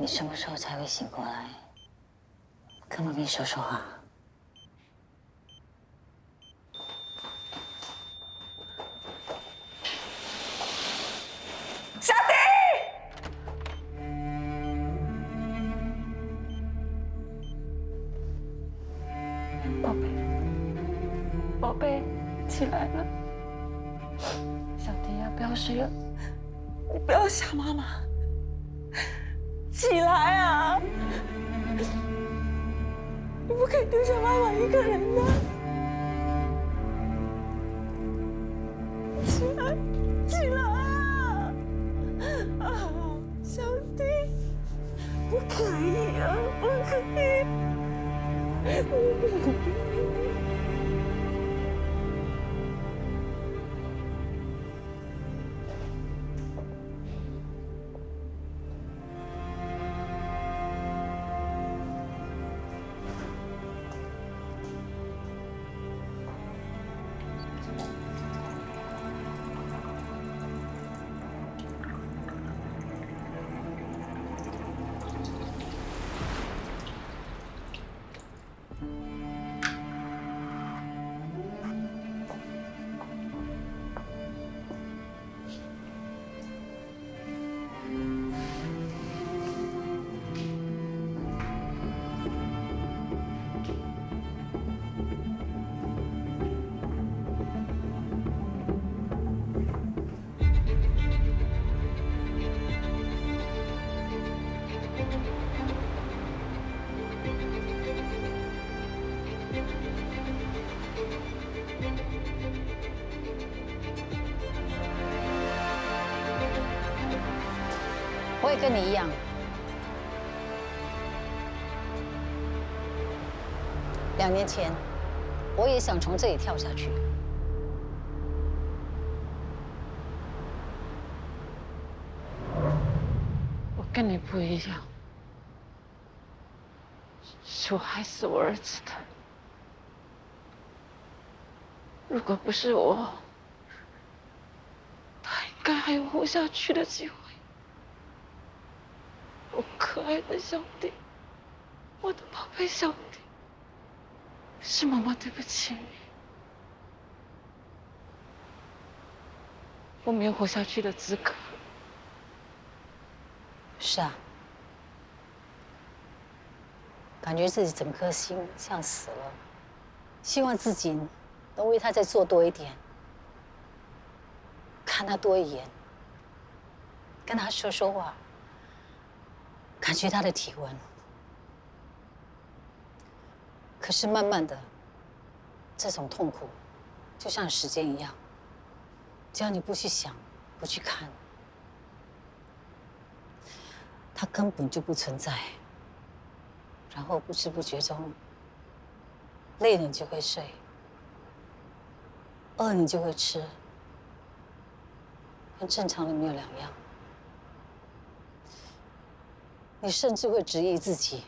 什么时候才会醒过来？跟妈咪说说话。小迪，宝贝，宝贝，起来了。小迪呀，不要睡了，你不要想妈妈。 起来啊！你不可以丢下妈妈一个人的。起来，起来啊！啊，小弟，不可以啊，不可以！我也跟你一样，2年前，我也想从这里跳下去。我跟你不一样，是我害死我儿子的。如果不是我，他应该还有活下去的机会。 我可爱的小弟，我的宝贝小弟，是妈妈对不起你，我没有活下去的资格。是啊，感觉自己整颗心像死了，希望自己能为他再做多一点，看他多一眼，跟他说说话。 感觉他的体温，可是慢慢的，这种痛苦就像时间一样，只要你不去想，不去看，它根本就不存在。然后不知不觉中，累了你就会睡，饿你就会吃，跟正常人没有两样。 你甚至会质疑自己，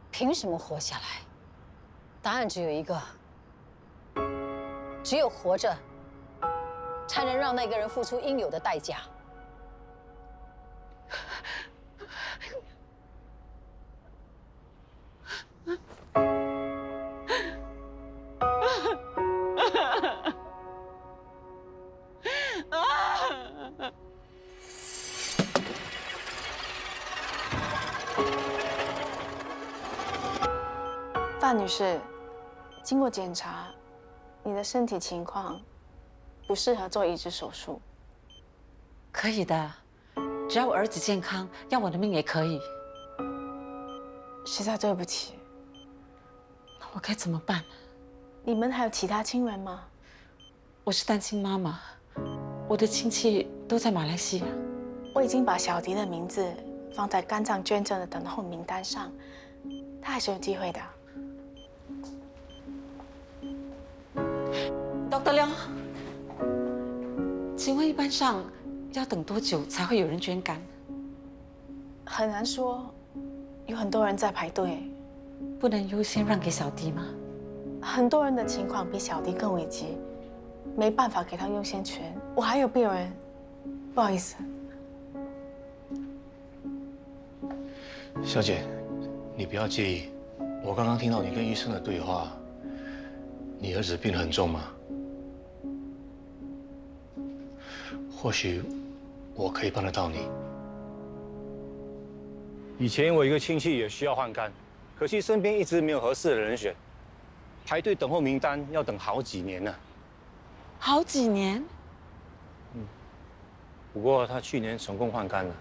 凭什么活下来？答案只有一个，只有活着，才能让那个人付出应有的代价。范女士，经过检查，你的身体情况不适合做移植手术。可以的，只要我儿子健康，要我的命也可以。实在对不起。那我该怎么办？你们还有其他亲人吗？我是单亲妈妈，我的亲戚都在马来西亚。我已经把小迪的名字放在肝脏捐赠的等候名单上，他还是有机会的。 Dr. 梁，请问一般上要等多久才会有人捐肝？很难说，有很多人在排队。不能优先让给小弟吗？很多人的情况比小迪更危急，没办法给他优先权。我还有病人，不好意思。小姐，你不要介意，我刚刚听到你跟医生的对话，你儿子病得很重吗？或许我可以帮得到你。以前我一个亲戚也需要换肝，可惜身边一直没有合适的人选，排队等候名单要等好几年呢。好几年，不过他去年成功换肝了。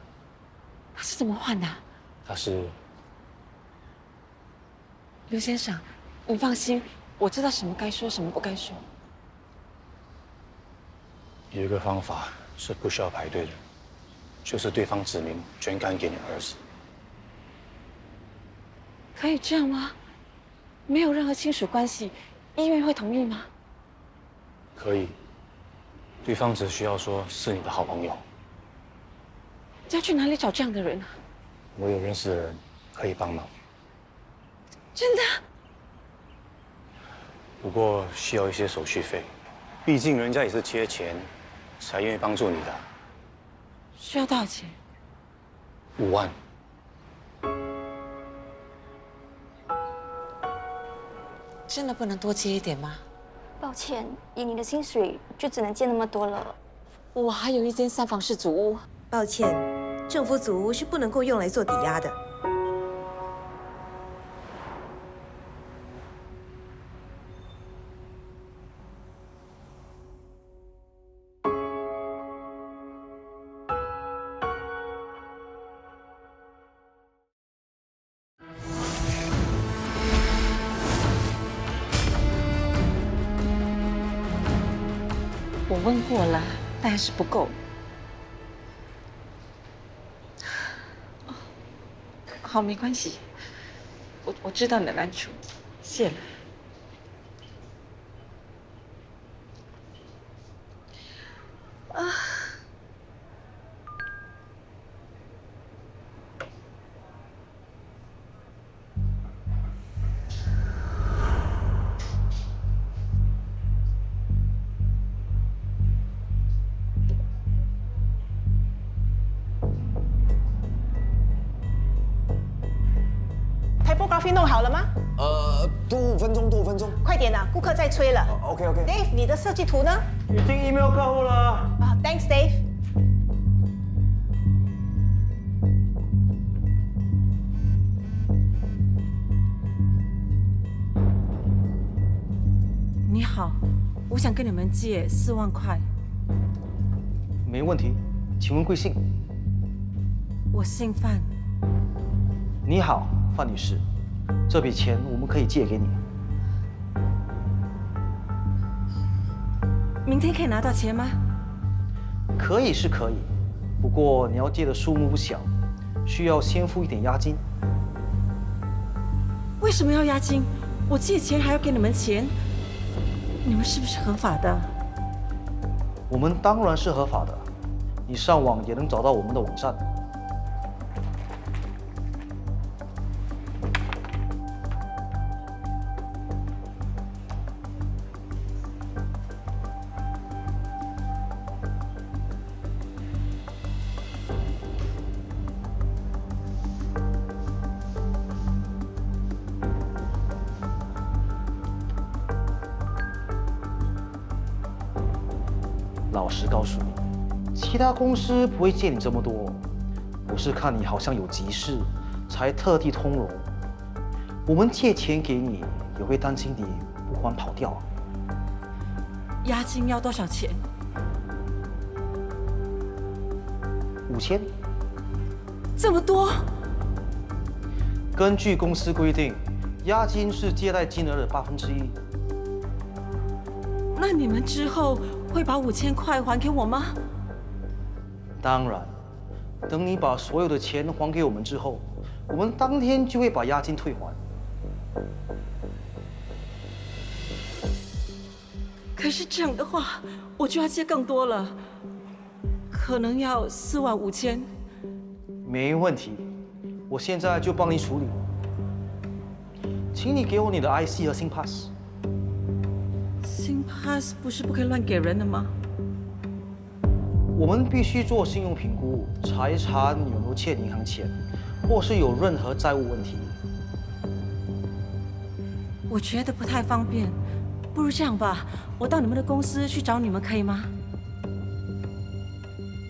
他是怎么换的？他是刘先生，你放心，我知道什么该说，什么不该说。有一个方法是不需要排队的，就是对方指明捐肝给你儿子。可以这样吗？没有任何亲属关系，医院会同意吗？可以，对方只需要说是你的好朋友。要去哪里找这样的人啊？我有认识的人可以帮忙，真的？不过需要一些手续费，毕竟人家也是缺钱才愿意帮助你的。需要多少钱5万。真的不能多接一点吗？抱歉，以你的薪水就只能借那么多了。我还有一间3房式祖屋。抱歉，政府祖屋是不能够用来做抵押的。我问过了，但还是不够。好，没关系，我知道你的难处，谢了。Typography 弄好了吗？多5分钟，多5分钟。快点啊，顾客在催了。OK。Dave， 你的设计图呢？已经 email 客户了。啊，Thanks Dave。你好，我想跟你们借4万块。没问题，请问贵姓？我姓范。你好，范女士，这笔钱我们可以借给你。明天可以拿到钱吗？可以是可以，不过你要借的数目不小，需要先付一点押金。为什么要押金？我借钱还要给你们钱，你们是不是合法的？我们当然是合法的，你上网也能找到我们的网站。老实告诉你，其他公司不会借你这么多。我是看你好像有急事，才特地通融。我们借钱给你，也会担心你不还跑掉。押金要多少钱5000。这么多？根据公司规定，押金是借贷金额的1/8。那你们之后会把5000块还给我吗？当然，等你把所有的钱还给我们之后，我们当天就会把押金退还。可是这样的话，我就要借更多了，可能要4万5千。没问题，我现在就帮你处理。请你给我你的 IC 和 SIM Pass。SIM Pass 不是不可以乱给人的吗？我们必须做信用评估，财产有没有欠银行钱。或是有任何债务问题。我觉得不太方便，不如这样吧，我到你们的公司去找你们，可以吗？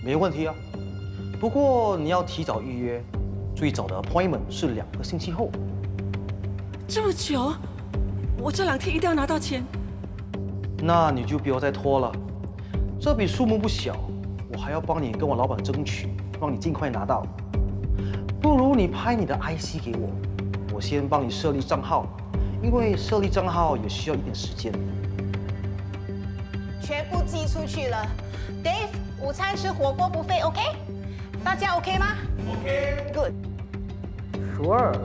没问题啊，不过你要提早预约，最早的 appointment 是2个星期后。这么久，我这2天一定要拿到钱。那你就不要再拖了，这笔数目不小，我还要帮你跟我老板争取，让你尽快拿到。不如你拍你的 IC 给我，我先帮你设立账号，因为设立账号也需要一点时间。全部寄出去了。Dave， 午餐吃火锅不费 ，OK？ 大家 OK 吗 ？OK。Good。Sure。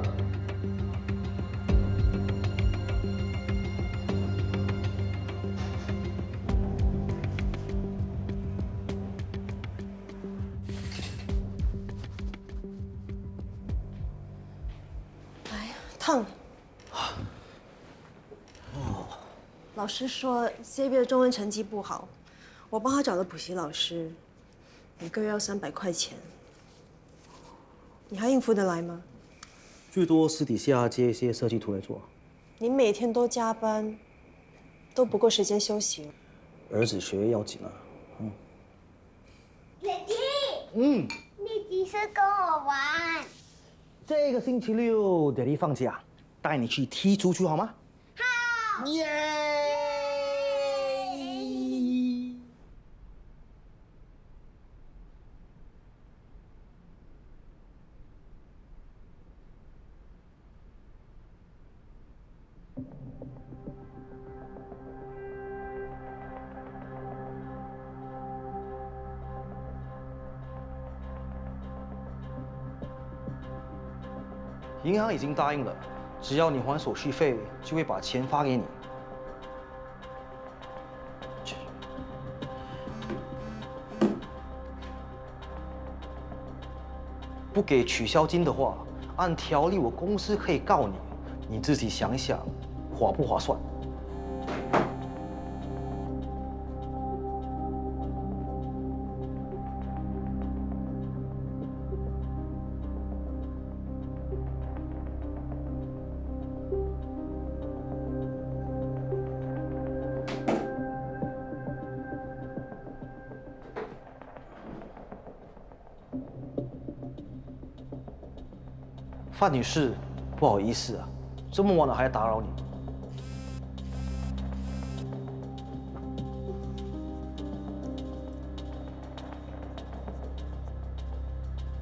烫。老师说 Xavier 中文成绩不好，我帮他找了补习老师，每个月要300块钱。你还应付得来吗？最多私底下接一些设计图来做。你每天都加班，都不够时间休息了。儿子学业要紧啊。弟弟。你几时跟我玩？这个星期六爹地放假，带你去踢足球好吗？好。耶！银行已经答应了，只要你还手续费，就会把钱发给你。不给取消金的话，按条例我公司可以告你，你自己想想，划不划算？范女士，不好意思啊，这么晚了还打扰你。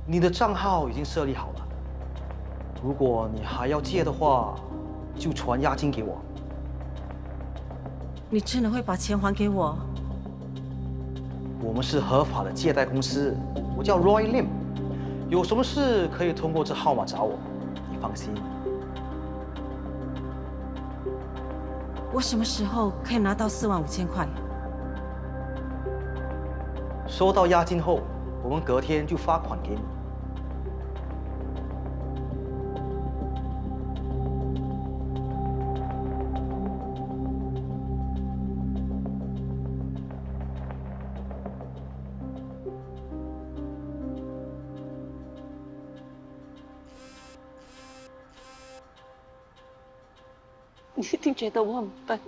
你的账号已经设立好了，如果你还要借的话，就传押金给我。你真的会把钱还给我？我们是合法的借贷公司，我叫 Roy Lim， 有什么事可以通过这号码找我。你放心。我什么时候可以拿到45000块？收到押金后，我们隔天就发款给你。你一定觉得我很笨，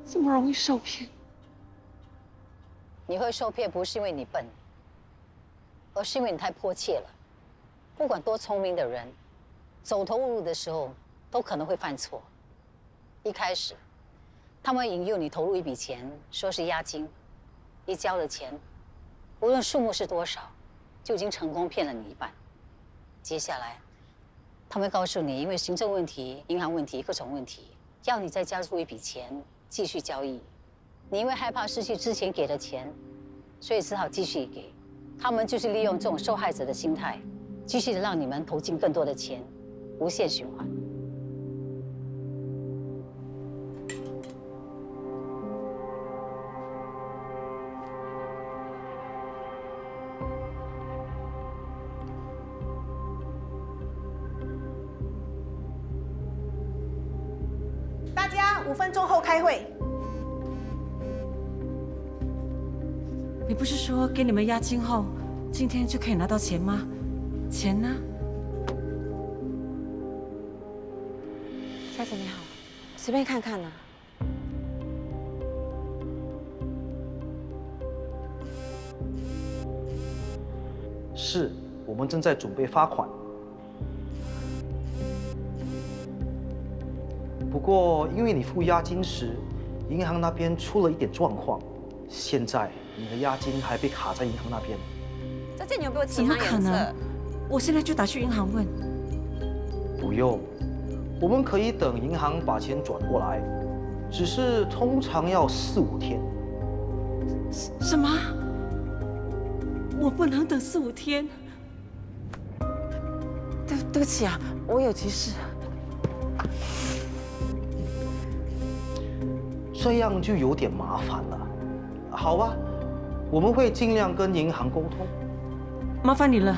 这么容易受骗。你会受骗不是因为你笨，而是因为你太迫切了。不管多聪明的人，走投无路的时候都可能会犯错。一开始，他们引诱你投入一笔钱，说是押金，一交了钱，无论数目是多少，就已经成功骗了你一半。接下来，他们告诉你，因为行政问题、银行问题、各种问题，要你再加入一笔钱继续交易。你因为害怕失去之前给的钱，所以只好继续给。他们就是利用这种受害者的心态，继续的让你们投进更多的钱，无限循环。大家5分钟后开会。你不是说给你们押金后，今天就可以拿到钱吗？钱呢？子你好，随便看看呢。是我们正在准备发款。不过，因为你付押金时，银行那边出了一点状况，现在你的押金还被卡在银行那边。这件你有没有怎么可能？我现在就打去银行问。不用，我们可以等银行把钱转过来，只是通常要4、5天。什么？我不能等4、5天。对不起啊，我有急事。这样就有点麻烦了。好吧，我们会尽量跟银行沟通。麻烦你了。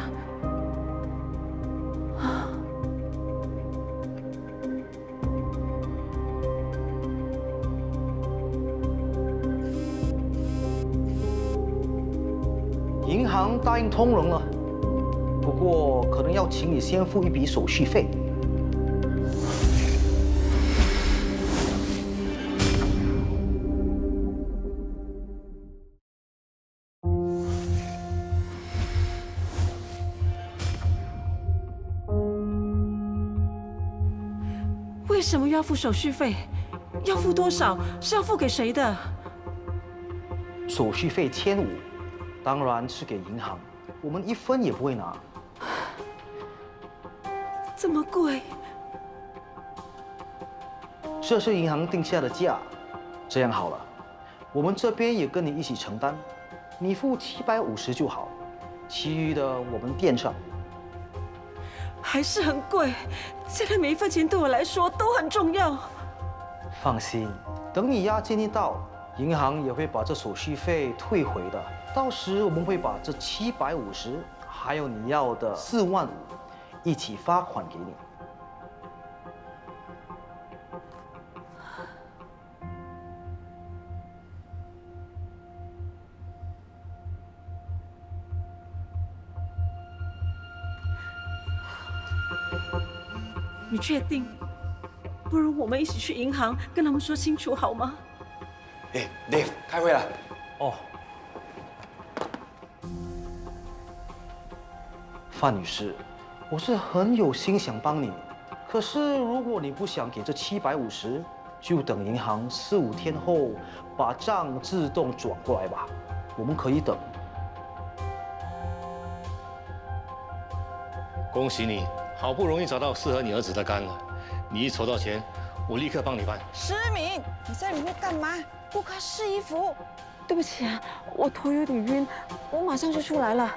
银行答应通融了，不过可能要请你先付一笔手续费。为什么要付手续费？要付多少？是要付给谁的？手续费1500，当然是给银行，我们1分也不会拿。这么贵？这是银行定下的价。这样好了，我们这边也跟你一起承担，你付750就好，其余的我们垫上。还是很贵，现在每一分钱对我来说都很重要。放心，等你押金一到，银行也会把这手续费退回的。到时我们会把这750，还有你要的4万5，一起发款给你。你确定？不如我们一起去银行跟他们说清楚好吗？哎 ，Dave， 开会了。哦，范女士，我是很有心想帮你，可是如果你不想给这750，就等银行4、5天后把账自动转过来吧，我们可以等。恭喜你，好不容易找到适合你儿子的肝了。你一筹到钱，我立刻帮你办。诗敏，你在里面干嘛？不该试衣服。对不起啊，我头有点晕，我马上就出来了。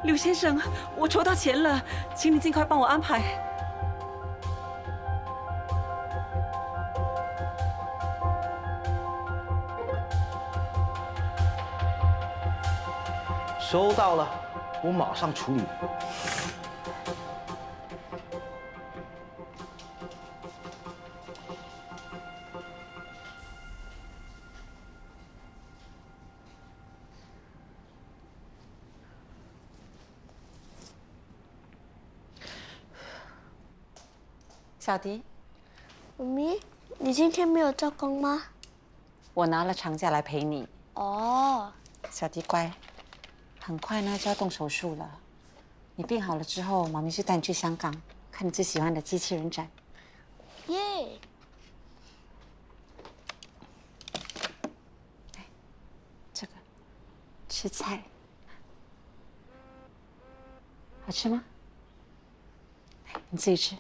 刘先生，我筹到钱了，请你尽快帮我安排。收到了，我马上处理。小迪，妈咪，你今天没有做工吗？我拿了长假来陪你。哦，小迪乖，很快呢就要动手术了。你病好了之后，妈咪就带你去香港看你最喜欢的机器人展。耶！这个吃菜，好吃吗？来，你自己吃。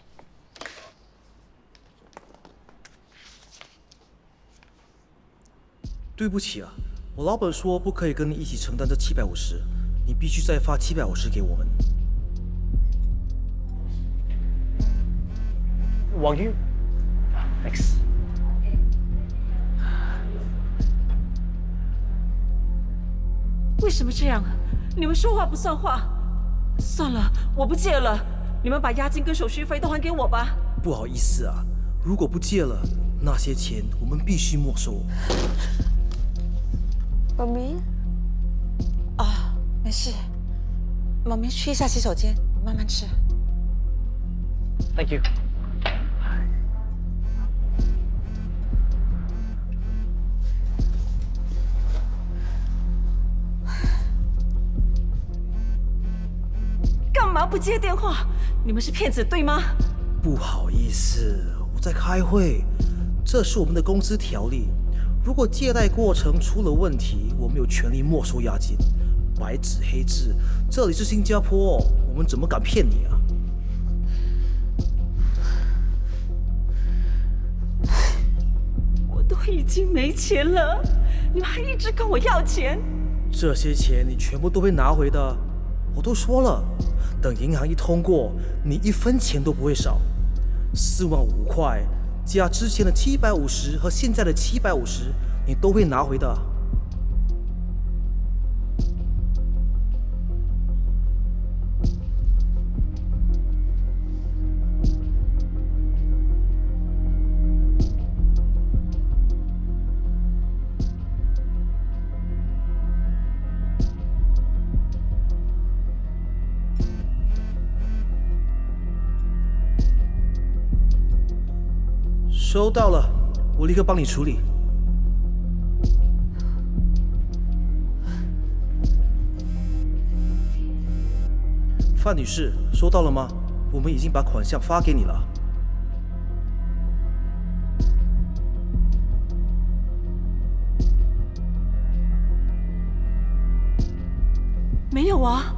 对不起啊，我老板说不可以跟你一起承担这750，你必须再发750给我们。网鱼 ，X。为什么这样？你们说话不算话。算了，我不借了，你们把押金跟手续费都还给我吧。不好意思啊，如果不借了，那些钱我们必须没收。妈咪，啊，没事，妈咪去一下洗手间，慢慢吃。Thank you。干嘛不接电话？你们是骗子对吗？不好意思，我在开会。这是我们的公司条例，如果借贷过程出了问题，我们有权利没收押金。白纸黑字，这里是新加坡，我们怎么敢骗你啊？我都已经没钱了，你们还一直跟我要钱。这些钱你全部都会拿回的。我都说了，等银行一通过，你1分钱都不会少。45000块加之前的750和现在的750，你都会拿回的。收到了，我立刻帮你处理。范女士，收到了吗？我们已经把款项发给你了。没有啊。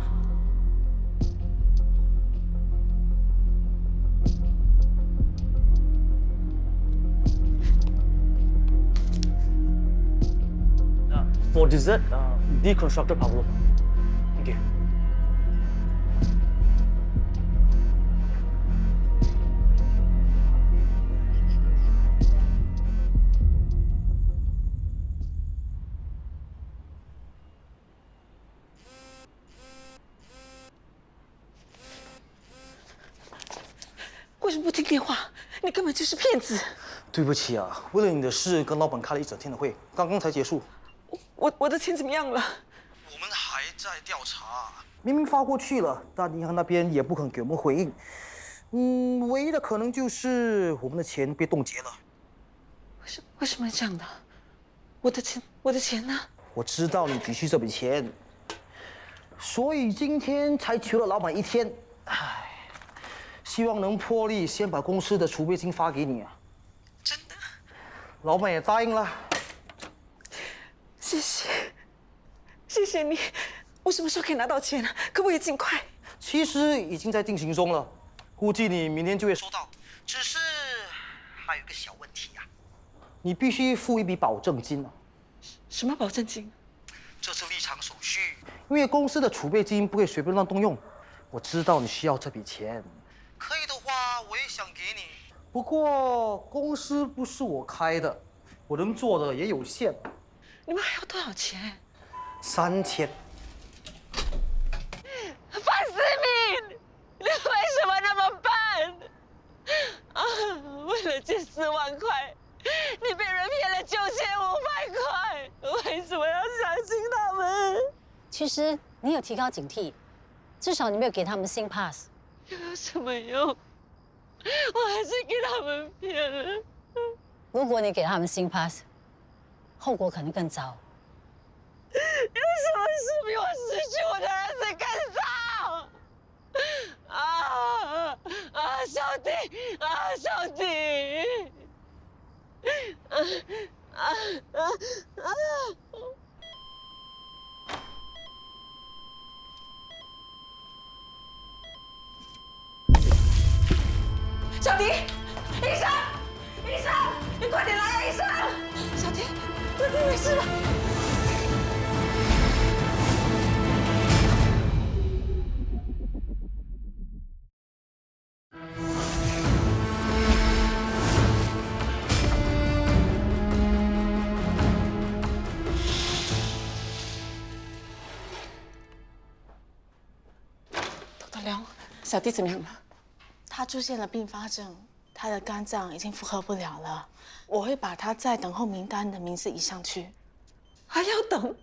For dessert, deconstructed pavlova. Thank you. 为什么不听电话？你根本就是骗子！对不起啊，为了你的事，跟老板开了一整天的会，刚刚才结束。我的钱怎么样了？我们还在调查，明明发过去了，但银行那边也不肯给我们回应。唯一的可能就是我们的钱被冻结了。为什么这样的？我的钱呢？我知道你急需这笔钱，所以今天才求了老板1天。唉，希望能破例先把公司的储备金发给你啊。真的？老板也答应了。谢谢你。我什么时候可以拿到钱？可不可以尽快？其实已经在进行中了，估计你明天就会收到。只是还有一个小问题啊，你必须付一笔保证金啊。什么保证金？这是立场手续，因为公司的储备金不可以随便乱动用。我知道你需要这笔钱，可以的话我也想给你。不过公司不是我开的，我能做的也有限。你们还要多少钱？3000。范思敏，你为什么那么笨？啊，为了这4万块，你被人骗了9500块，为什么要相信他们？其实你有提高警惕，至少你没有给他们新 pass。有什么用？我还是给他们骗了。如果你给他们新 pass， 后果可能更糟。有什么事比我失去我的儿子更糟？小弟，小弟，小迪，医生，你快点来啊，医生！小迪，你没事吧？小弟怎么样了？他出现了并发症，他的肝脏已经负荷不了了。我会把他在等候名单的名字移上去。还要等？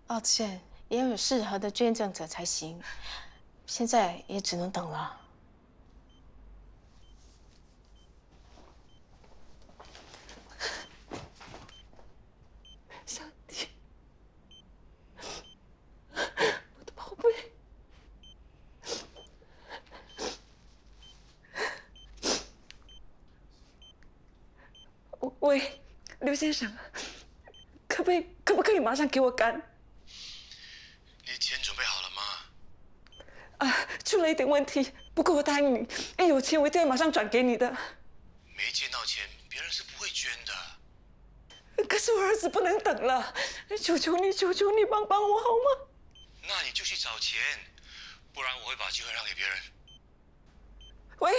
抱歉，也要有适合的捐赠者才行。现在也只能等了。喂，刘先生，可不可以马上给我干？你钱准备好了吗？出了一点问题，不过我答应你，一有钱我一定会马上转给你的。没见到钱，别人是不会捐的。可是我儿子不能等了，求求你帮我好吗？那你就去找钱，不然我会把机会让给别人。喂，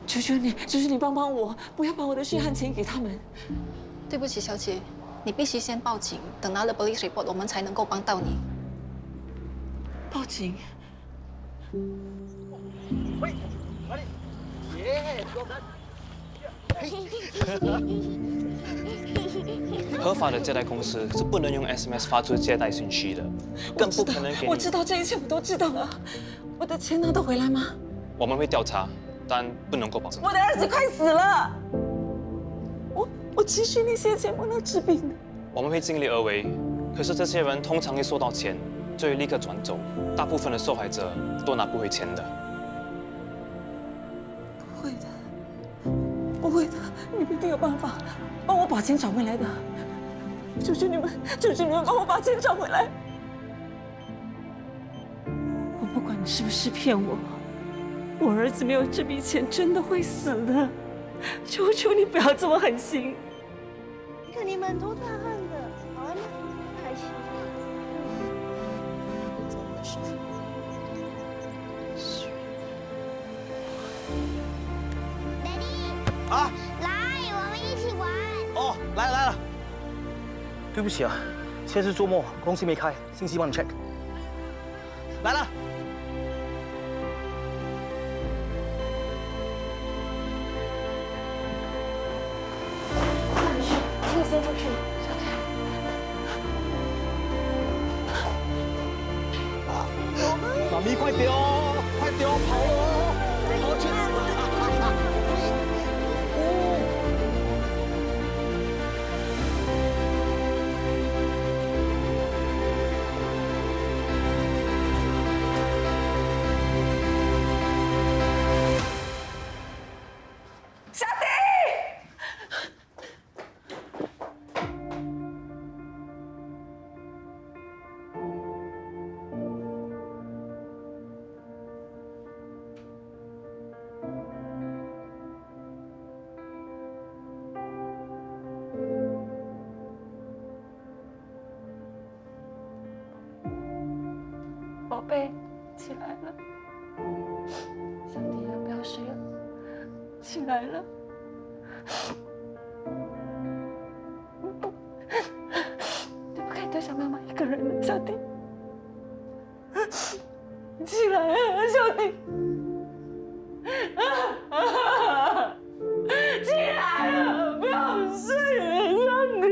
求求你帮我，不要把我的血汗钱给他们。对不起，小姐，你必须先报警，等拿了 police report， 我们才能够帮到你。报警？喂，哪里？耶，合法的借贷公司是不能用 SMS 发出借贷信息的，更不可能给你。我知道这一切，我都知道了。我的钱拿得回来吗？我们会调查，但不能够保证。我的儿子快死了，我急需那些钱帮他治病的。我们会尽力而为，可是这些人通常一收到钱就会立刻转走，大部分的受害者都拿不回钱的。不会的，你们一定有办法帮我把钱找回来的。求求你们帮我把钱找回来！我不管你是不是骗我，我儿子没有这笔钱真的会死的。求求你不要这么狠心！你看你满头大汗的，好玩吗？开心。怎么回事？啊！来，我们一起玩。哦，来了。对不起啊，现在是周末，公司没开，星期帮你 check。来了。请先出去，小姐。妈咪快点哦，快点哦，跑哦，跑去！小弟！宝贝，起来了。小弟啊，不要睡了，起来了。不可以丢下妈妈一个人了，小弟。起来啊，小弟！起来了，不要睡了，小弟。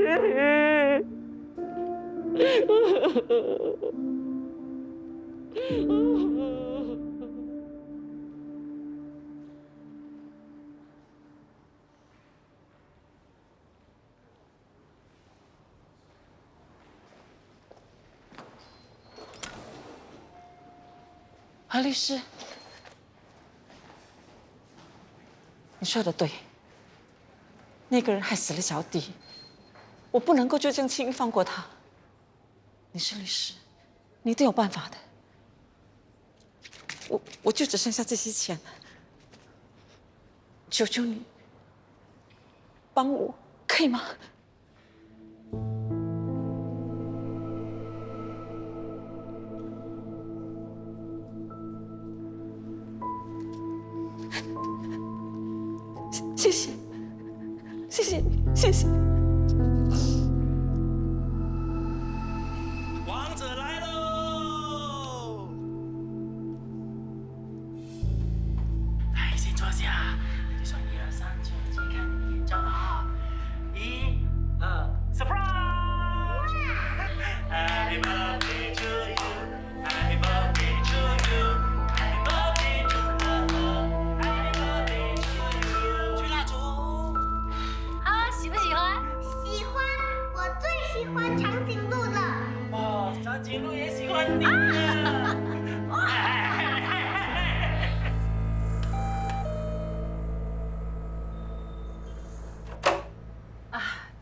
何律师，你说的对，那个人害死了小弟，我不能够就这样轻易放过他。你是律师，你一定有办法的。我就只剩下这些钱了，求求你，帮我，可以吗？谢谢，谢谢你，谢谢。王者来喽！来，先坐下，跟你说1、2、3，就自己看你眼罩了啊！1、2 ，surprise！Happy birthday to you，Happy birthday to you，Happy birthday to her，Happy birthday to you。吹蜡烛。啊，喜不喜欢？喜欢，我最喜欢长颈鹿了。哦，长颈鹿也喜欢你啊！哦，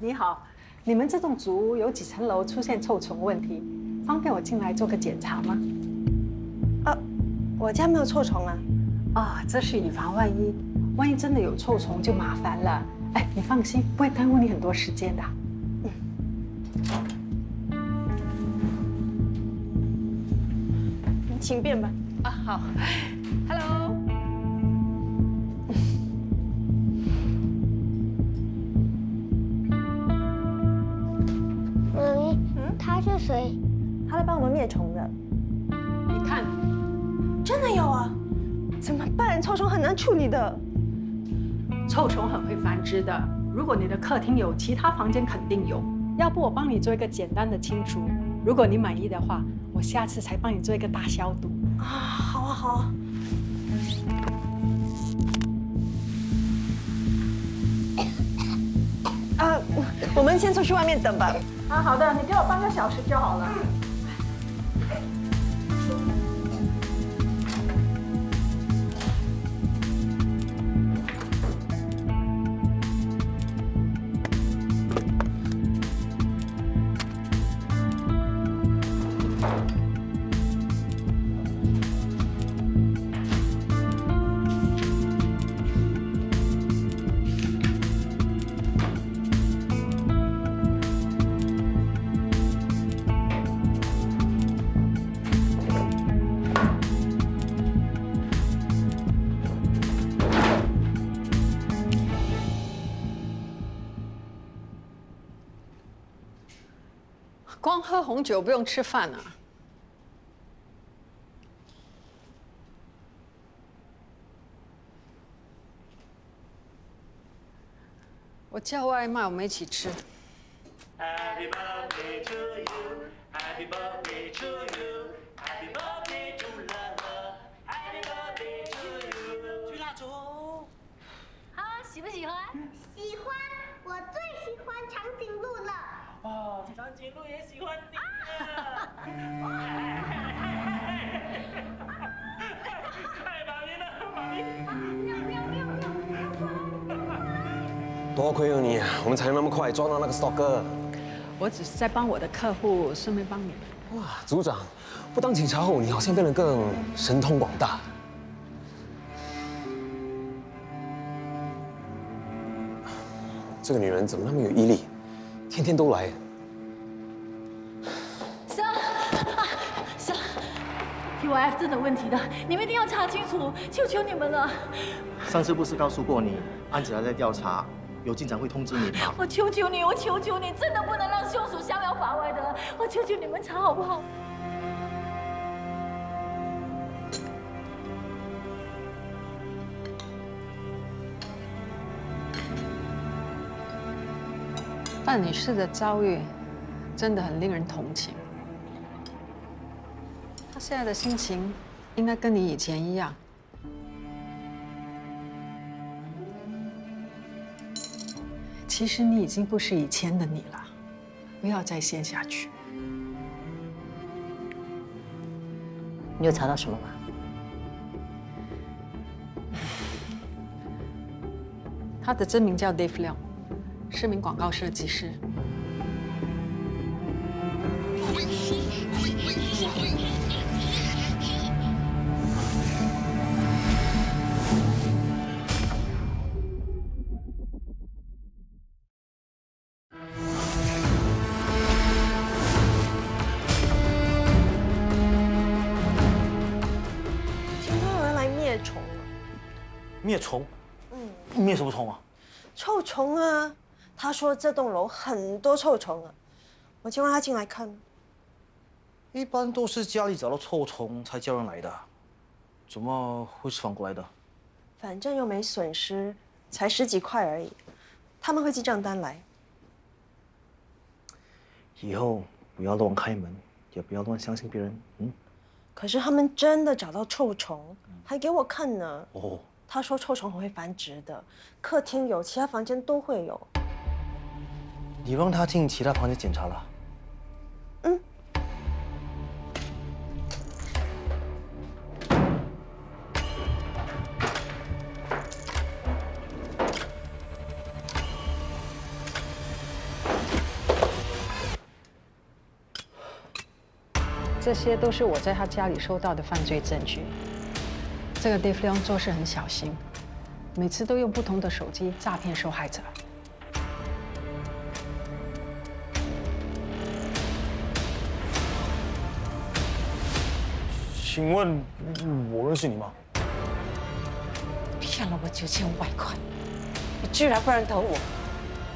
你好，你们这栋主屋有几层楼出现臭虫问题？方便我进来做个检查吗？我家没有臭虫啊。啊，这是以防万一，万一真的有臭虫就麻烦了。哎，你放心，不会耽误你很多时间的。请便吧。啊，好。Hello。妈咪，他是谁？他来帮我们灭虫的。你看，真的有啊？怎么办？臭虫很难处理的。臭虫很会繁殖的，如果你的客厅有，其他房间肯定有。要不我帮你做一个简单的清除，如果你满意的话，我下次才帮你做一个大消毒。啊，好啊，好啊。我们先出去外面等吧。啊，好的，你给我半个小时就好了。光喝红酒不用吃饭啊？我叫外卖，我们一起吃。Happy birthday to you, Happy birthday to you, Happy birthday to love, Happy birthday to you。吹蜡烛。啊，喜不喜欢？喜欢，我最喜欢长颈鹿了。哦，长颈鹿也喜欢你啊！太妈咪了，妈咪！多亏有你，我们才能那么快抓到那个 stalker。我只是在帮我的客户，顺便帮你们。哇，组长，不当警察后，你好像变得更神通广大。这个女人怎么那么有毅力？天天都来。是，PYF 真的问题的，你们一定要查清楚，求求你们了。上次不是告诉过你，案子还在调查，有进展会通知你吗？我求求你，我求求你，真的不能让凶手逍遥法外的，我求求你们查好不好？范女士的遭遇真的很令人同情。她现在的心情应该跟你以前一样。其实你已经不是以前的你了，不要再陷下去。你有查到什么吗？他的真名叫 Dave Leong， 是名广告设计师。听说有人来灭虫了。灭虫？灭什么虫啊？臭虫啊！他说这栋楼很多臭虫啊，我就让他进来看。一般都是家里找到臭虫才叫人来的，怎么会是反过来的？反正又没损失，才10几块而已，他们会寄账单来。以后不要乱开门，也不要乱相信别人。可是他们真的找到臭虫，还给我看呢。哦。他说臭虫很会繁殖的，客厅有，其他房间都会有。你让他进其他房间检查了？这些都是我在他家里收到的犯罪证据。这个 Dave Leong 做事很小心，每次都用不同的手机诈骗受害者。请问我认识你吗？骗了我9500块，你居然不认得我！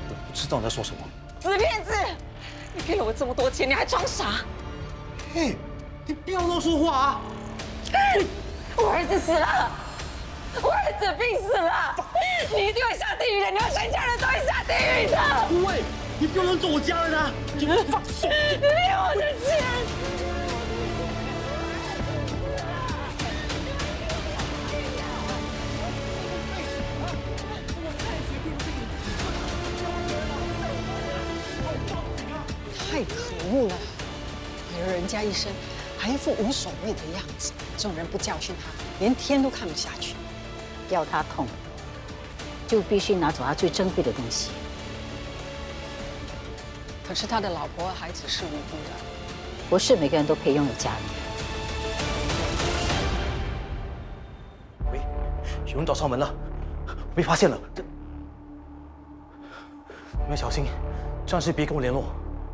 我不知道你在说什么。死骗子！你骗了我这么多钱，你还装傻？嘿，你不要乱说话啊！我儿子死了，我儿子病死了，你一定会下地狱的，你们全家人都会下地狱的！喂，你不要乱揍我家人啊！你放手！你骗我的钱！太可恶了！毁了人家一生，还一副无所谓的样子。这种人不教训他，连天都看不下去。要他痛，就必须拿走他最珍贵的东西。可是他的老婆和孩子是无辜的。不是每个人都可以拥有家人。喂，有人找上门了，被发现了。你们小心，暂时别跟我联络。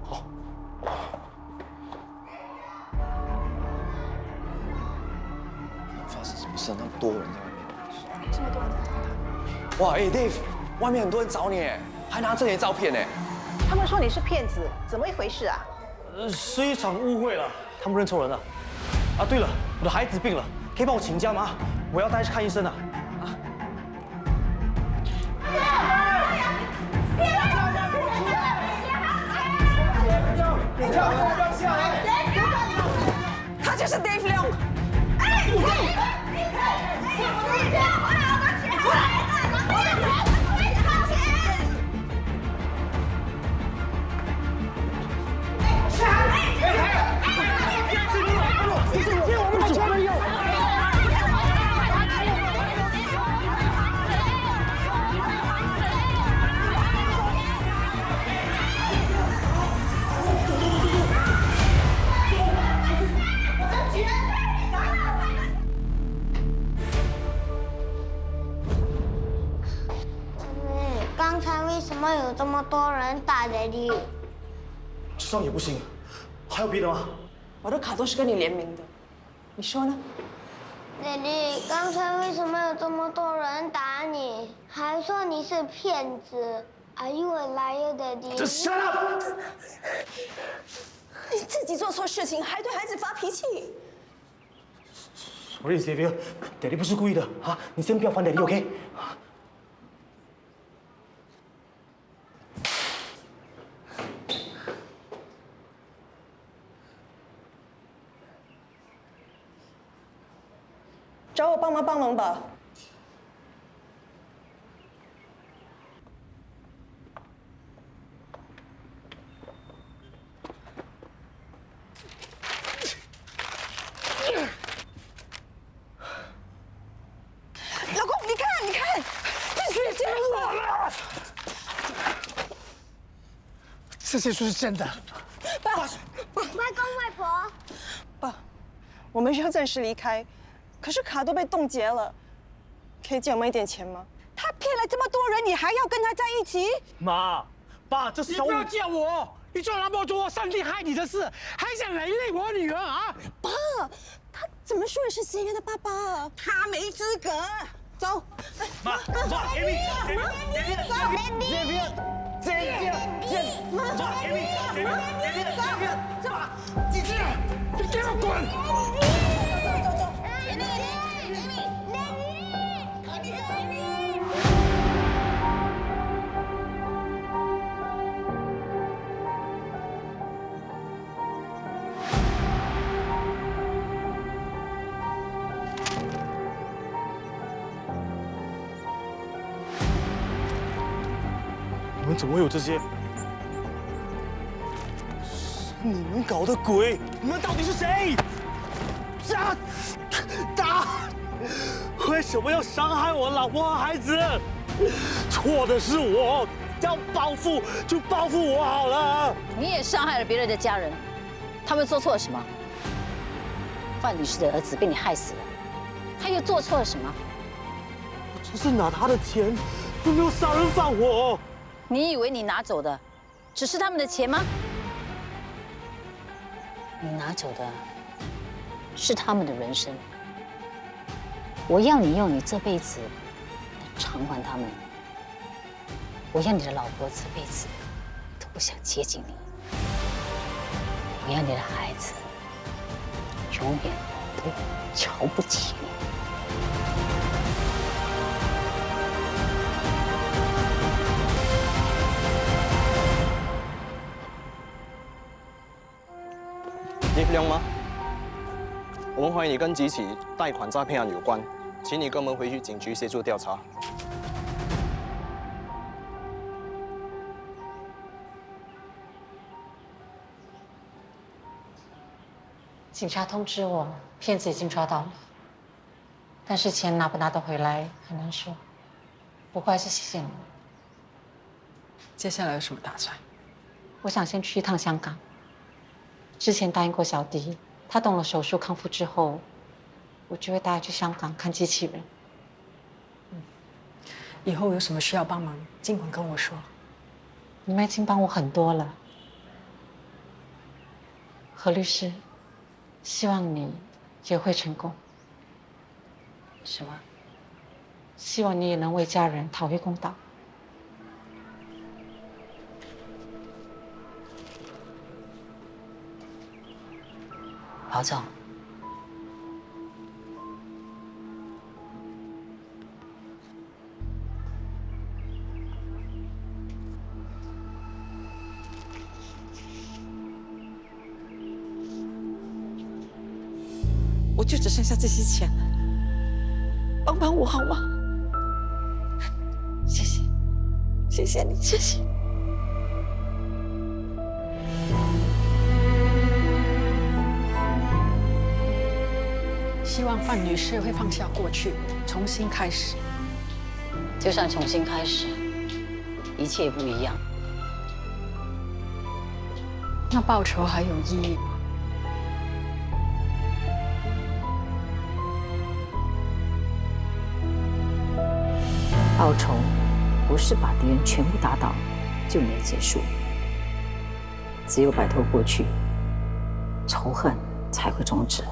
好。发生什么事？那么多人在外面。这么多人在找他。哇，哎 ，Dave， 外面很多人找你，还拿这些照片呢。他们说你是骗子，怎么一回事啊？是一场误会了，他们认错人了。啊，对了，我的孩子病了，可以帮我请假吗？我要带他去看医生啊。他就是 Dave Leong。刚才为什么有这么多人打Daddy？这样也不行，还有别的吗？我的卡都是跟你联名的，你说呢Daddy，刚才为什么有这么多人打你，还说你是骗子？Are you a liar, Daddy？ Just shut up！ 你自己做错事情，还对孩子发脾气。Sorry, Xavier，Daddy 不是故意的啊！你先不要烦 Daddy，OK？ 找我帮忙吧。老公，你看，这是真的。这些书是真的。爸，外公外婆，爸，我们需要暂时离开，可是卡都被冻结了，可以借我们一点钱吗？他骗了这么多人，你还要跟他在一起？妈，爸，这是你不要叫我！你做那么多伤天害理的事，还想连累我女儿啊？爸，他怎么说你是Xavier的爸爸？他没资格。走。妈你给我滚！你们怎么会有这些？是你们搞的鬼！你们到底是谁？打！为什么要伤害我老婆和孩子？错的是我，要报复就报复我好了。你也伤害了别人的家人，他们做错了什么？范女士的儿子被你害死了，他又做错了什么？我只是拿他的钱，又没有杀人放火。你以为你拿走的只是他们的钱吗？你拿走的是他们的人生。我要你用你这辈子来偿还他们。我要你的老婆这辈子都不想接近你。我要你的孩子永远都瞧不起你。叶亮吗？我们怀疑你跟几起贷款诈骗案有关，请你跟我们回去警局协助调查。警察通知我，骗子已经抓到了，但是钱拿不拿得回来很难说。不过还是谢谢你。接下来有什么打算？我想先去一趟香港。之前答应过小迪，他动了手术康复之后，我就会带他去香港看机器人。以后有什么需要帮忙，尽管跟我说。你们已经帮我很多了，何律师，希望你也会成功。什么？希望你也能为家人讨回公道。郝总，我就只剩下这些钱了，帮帮我好吗？谢谢，谢谢你，谢谢。希望范女士会放下过去，重新开始。就算重新开始，一切不一样。那报仇还有意义吗？报仇不是把敌人全部打倒就能结束，只有摆脱过去，仇恨才会终止。